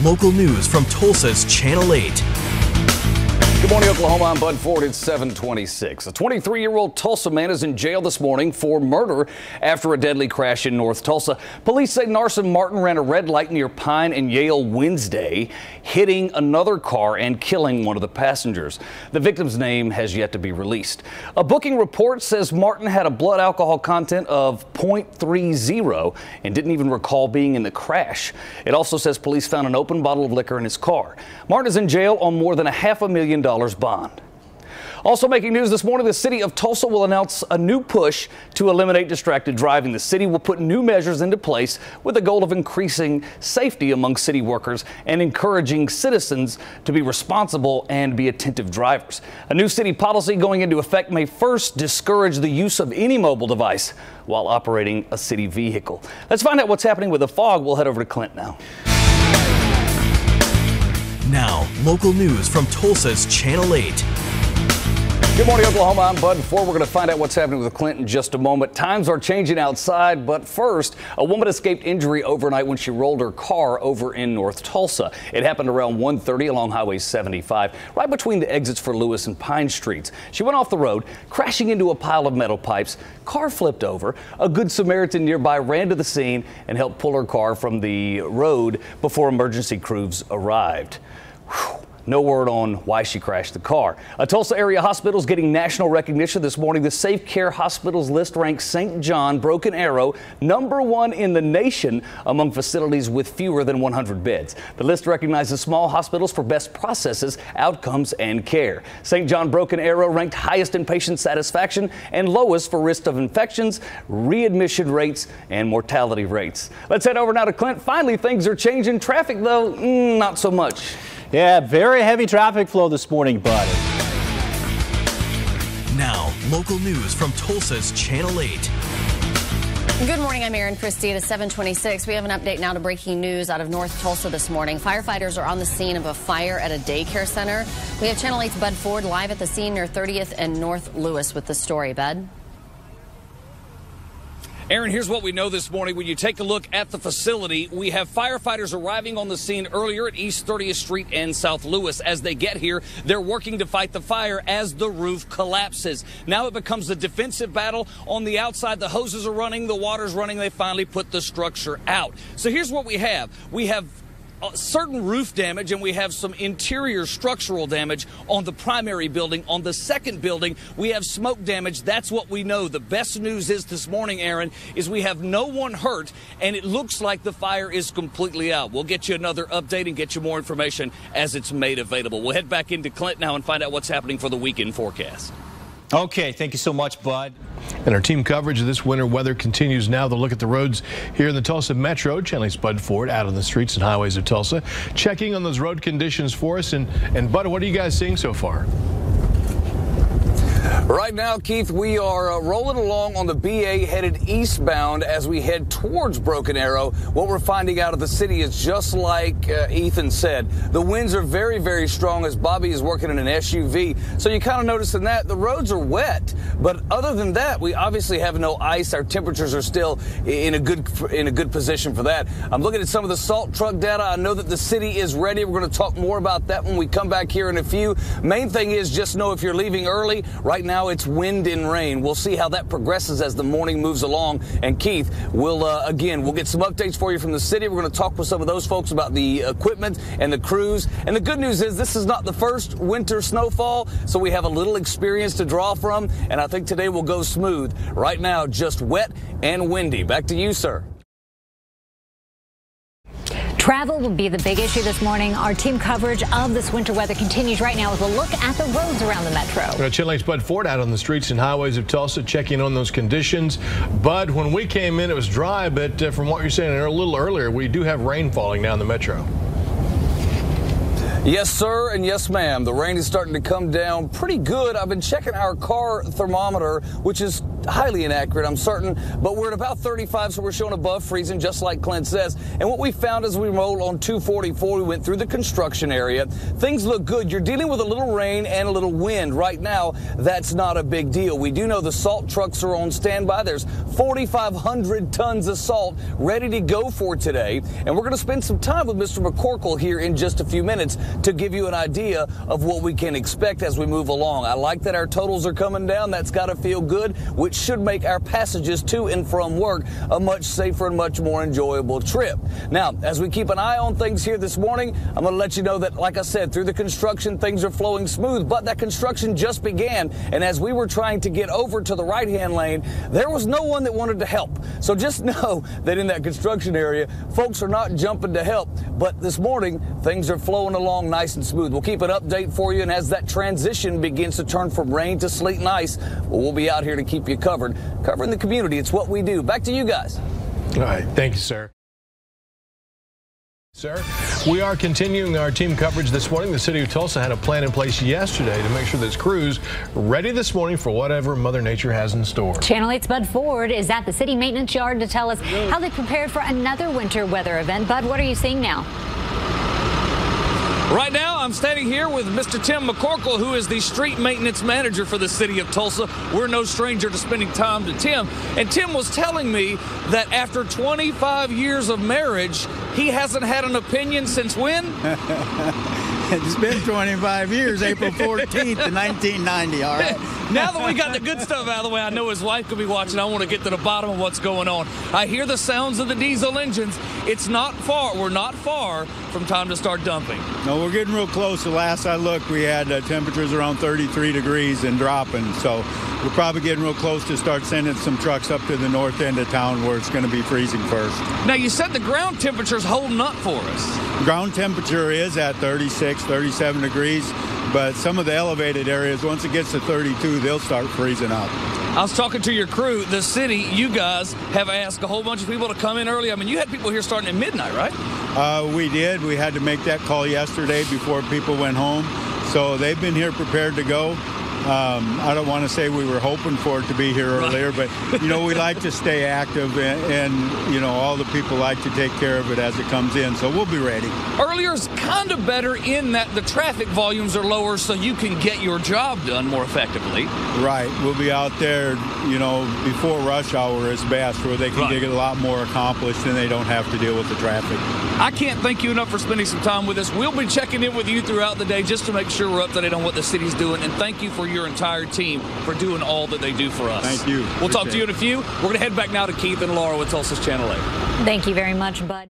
local news from Tulsa's Channel 8. Good morning, Oklahoma. I'm Bud Ford. It's 7:26. A 23-year-old Tulsa man is in jail this morning for murder after a deadly crash in North Tulsa. Police say Narson Martin ran a red light near Pine and Yale Wednesday, hitting another car and killing one of the passengers. The victim's name has yet to be released. A booking report says Martin had a blood alcohol content of 0.30 and didn't even recall being in the crash. It also says police found an open bottle of liquor in his car. Martin is in jail on more than $500,000 bond. Also making news this morning, the city of Tulsa will announce a new push to eliminate distracted driving. The city will put new measures into place with the goal of increasing safety among city workers and encouraging citizens to be responsible and be attentive drivers. A new city policy going into effect May 1st discourage the use of any mobile device while operating a city vehicle. Let's find out what's happening with the fog. We'll head over to Clint now. Now, local news from Tulsa's Channel 8. Good morning, Oklahoma. I'm Bud Ford. We're going to find out what's happening with Clint in just a moment. Times are changing outside, but first, a woman escaped injury overnight when she rolled her car over in North Tulsa. It happened around 1:30 along Highway 75, right between the exits for Lewis and Pine Streets. She went off the road, crashing into a pile of metal pipes. Car flipped over. A Good Samaritan nearby ran to the scene and helped pull her car from the road before emergency crews arrived. Whew. No word on why she crashed the car. A Tulsa area hospital is getting national recognition this morning. The Safe Care Hospitals list ranks St. John Broken Arrow #1 in the nation among facilities with fewer than 100 beds. The list recognizes small hospitals for best processes, outcomes, and care. St. John Broken Arrow ranked highest in patient satisfaction and lowest for risk of infections, readmission rates, and mortality rates. Let's head over now to Clint. Finally, things are changing. Traffic, though, not so much. Yeah, very heavy traffic flow this morning, Bud. Now, local news from Tulsa's Channel 8. Good morning, I'm Erin Christie at 7:26. We have an update now to breaking news out of North Tulsa this morning. Firefighters are on the scene of a fire at a daycare center. We have Channel 8's Bud Ford live at the scene near 30th and North Lewis with the story. Bud? Aaron, here's what we know this morning. When you take a look at the facility, we have firefighters arriving on the scene earlier at East 30th Street and South Lewis. As they get here, they're working to fight the fire as the roof collapses. Now it becomes a defensive battle on the outside. The hoses are running, the water's running. They finally put the structure out. So here's what we have. We have certain roof damage, and we have some interior structural damage on the primary building. On the second building, we have smoke damage. That's what we know. The best news is this morning, Aaron, is we have no one hurt, and it looks like the fire is completely out. We'll get you another update and get you more information as it's made available. We'll head back into Clint now and find out what's happening for the weekend forecast. Okay, thank you so much, Bud. And our team coverage of this winter weather continues now. The look at the roads here in the Tulsa Metro. Channel 8's Bud Ford out on the streets and highways of Tulsa, checking on those road conditions for us. And Bud, what are you guys seeing so far? Right now, Keith, we are rolling along on the BA headed eastbound as we head towards Broken Arrow. What we're finding out of the city is just like Ethan said. The winds are very, very strong as Bobby is working in an SUV. So you kind of noticing that the roads are wet. But other than that, we obviously have no ice. Our temperatures are still in a good position for that. I'm looking at some of the salt truck data. I know that the city is ready. We're going to talk more about that when we come back here in a few. Main thing is just know if you're leaving early. Right now it's wind and rain. We'll see how that progresses as the morning moves along. And Keith, we'll get some updates for you from the city. We're going to talk with some of those folks about the equipment and the crews. And the good news is this is not the first winter snowfall, so we have a little experience to draw from. And I think today will go smooth. Right now, just wet and windy. Back to you, sir. Travel will be the big issue this morning. Our team coverage of this winter weather continues right now with a look at the roads around the metro. Channel 8's Bud Ford out on the streets and highways of Tulsa, checking on those conditions. Bud, when we came in, it was dry, but from what you're saying a little earlier, we do have rain falling down the metro. Yes, sir, and yes, ma'am. The rain is starting to come down pretty good. I've been checking our car thermometer, which is highly inaccurate, I'm certain, but we're at about 35, so we're showing above freezing, just like Clint says. And what we found as we rolled on 244, we went through the construction area. Things look good. You're dealing with a little rain and a little wind. Right now, that's not a big deal. We do know the salt trucks are on standby. There's 4,500 tons of salt ready to go for today. And we're going to spend some time with Mr. McCorkle here in just a few minutes to give you an idea of what we can expect as we move along. I like that our totals are coming down. That's got to feel good, which should make our passages to and from work a much safer and much more enjoyable trip. Now, as we keep an eye on things here this morning, I'm going to let you know that, like I said, through the construction, things are flowing smooth, but that construction just began. And as we were trying to get over to the right-hand lane, there was no one that wanted to help. So just know that in that construction area, folks are not jumping to help. But this morning, things are flowing along nice and smooth. We'll keep an update for you, and as that transition begins to turn from rain to sleet and ice, we'll be out here to keep you covering the community. It's what we do. Back to you guys. All right. Thank you, sir. Sir, we are continuing our team coverage this morning. The city of Tulsa had a plan in place yesterday to make sure this crew's ready this morning for whatever Mother Nature has in store. Channel 8's Bud Ford is at the city maintenance yard to tell us how they prepared for another winter weather event. Bud, what are you seeing now? Right now, I'm standing here with Mr. Tim McCorkle, who is the street maintenance manager for the city of Tulsa. We're no stranger to spending time to Tim. And Tim was telling me that after 25 years of marriage, he hasn't had an opinion since when? It's been 25 years, April 14th of 1990, all right? Now that we got the good stuff out of the way, I know his wife could be watching. I want to get to the bottom of what's going on. I hear the sounds of the diesel engines. It's not far. We're not far from time to start dumping. No, we're getting real close. The last I looked, we had temperatures around 33 degrees and dropping. So we're probably getting real close to start sending some trucks up to the north end of town where it's going to be freezing first. Now, you said the ground temperature's holding up for us. Ground temperature is at 36, 37 degrees, but some of the elevated areas, once it gets to 32, they'll start freezing up. I was talking to your crew. The city, you guys have asked a whole bunch of people to come in early. I mean, you had people here starting at midnight, right? We did. We had to make that call yesterday before people went home. So they've been here prepared to go. I don't want to say we were hoping for it to be here earlier, but, you know, we like to stay active and, you know, all the people like to take care of it as it comes in. So we'll be ready. Earlier's kind of better in that the traffic volumes are lower so you can get your job done more effectively. Right. We'll be out there, you know, before rush hour is best, where they can get a lot more accomplished and they don't have to deal with the traffic. I can't thank you enough for spending some time with us. We'll be checking in with you throughout the day just to make sure we're up to date on what the city's doing. And thank you for your entire team for doing all that they do for us. Thank you. We'll talk to you in a few. We're going to head back now to Keith and Laura with Tulsa's Channel 8. Thank you very much, Bud.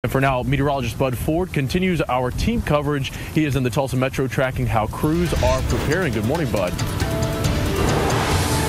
And for now, meteorologist Bud Ford continues our team coverage. He is in the Tulsa Metro tracking how crews are preparing. Good morning, Bud.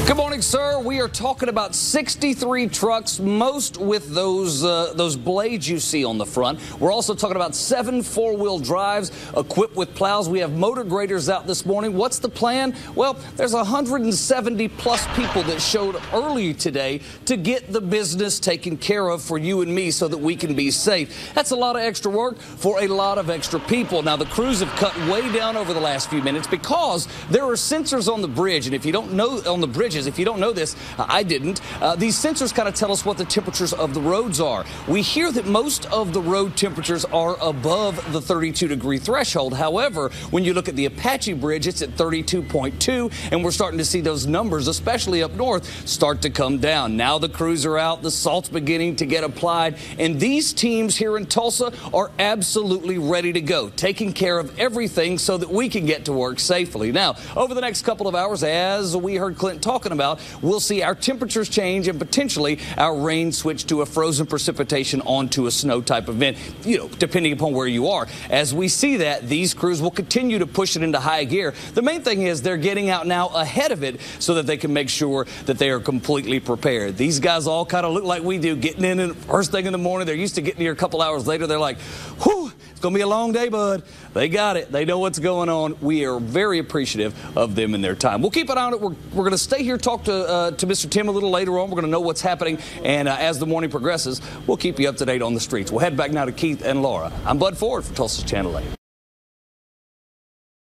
Good morning, sir. We are talking about 63 trucks, most with those blades you see on the front. We're also talking about 7 four-wheel drives equipped with plows. We have motor graders out this morning. What's the plan? Well, there's 170 plus people that showed early today to get the business taken care of for you and me so that we can be safe. That's a lot of extra work for a lot of extra people. Now, the crews have cut way down over the last few minutes because there are sensors on the bridge. And if you don't know on the bridges, if you don't know this, I didn't, these sensors kind of tell us what the temperatures of the roads are. We hear that most of the road temperatures are above the 32-degree threshold. However, when you look at the Apache Bridge, it's at 32.2, and we're starting to see those numbers, especially up north, start to come down. Now the crews are out, the salt's beginning to get applied, and these teams here in Tulsa are absolutely ready to go, taking care of everything so that we can get to work safely. Now, over the next couple of hours, as we heard Clint talking about, we'll see our temperatures change and potentially our rain switch to a frozen precipitation onto a snow type event, you know, depending upon where you are. As we see that, these crews will continue to push it into high gear. The main thing is they're getting out now ahead of it so that they can make sure that they are completely prepared. These guys all kind of look like we do, getting in first thing in the morning. They're used to getting here a couple hours later. They're like, whew, it's going to be a long day, bud. They got it. They know what's going on. We are very appreciative of them and their time. We'll keep an eye on it. We're going to stay here, talk to Mr. Tim a little later on. We're going to know what's happening. And as the morning progresses, we'll keep you up to date on the streets. We'll head back now to Keith and Laura. I'm Bud Ford for Tulsa's Channel 8.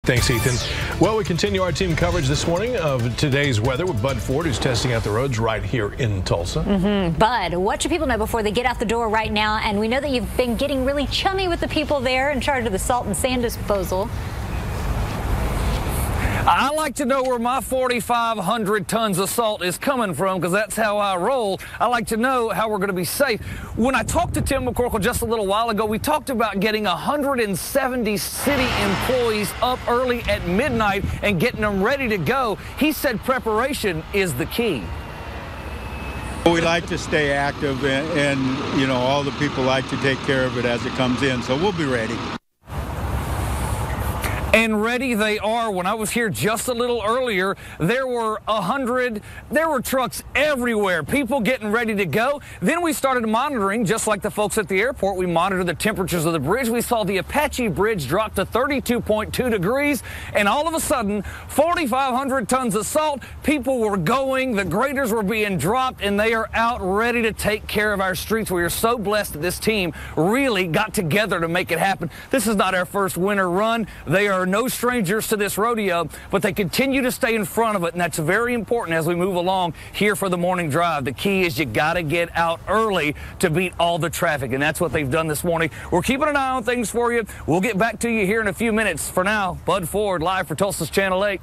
Thanks, Ethan. Well, we continue our team coverage this morning of today's weather with Bud Ford, who's testing out the roads right here in Tulsa. Bud, what should people know before they get out the door right now? And we know that you've been getting really chummy with the people there in charge of the salt and sand disposal. I like to know where my 4,500 tons of salt is coming from, because that's how I roll. I like to know how we're going to be safe. When I talked to Tim McCorkle just a little while ago, we talked about getting 170 city employees up early at midnight and getting them ready to go. He said preparation is the key. We like to stay active, and you know, all the people like to take care of it as it comes in, so we'll be ready. And ready they are. When I was here just a little earlier, there were trucks everywhere, people getting ready to go. Then we started monitoring, just like the folks at the airport. We monitored the temperatures of the bridge. We saw the Apache Bridge drop to 32.2 degrees, and all of a sudden, 4,500 tons of salt, people were going, the graders were being dropped, and they are out ready to take care of our streets. We are so blessed that this team really got together to make it happen. This is not our first winter run. They are no strangers to this rodeo, but they continue to stay in front of it, and that's very important as we move along here for the morning drive. The key is you got to get out early to beat all the traffic, and that's what they've done this morning. We're keeping an eye on things for you. We'll get back to you here in a few minutes. For now, Bud Ford live for Tulsa's Channel 8.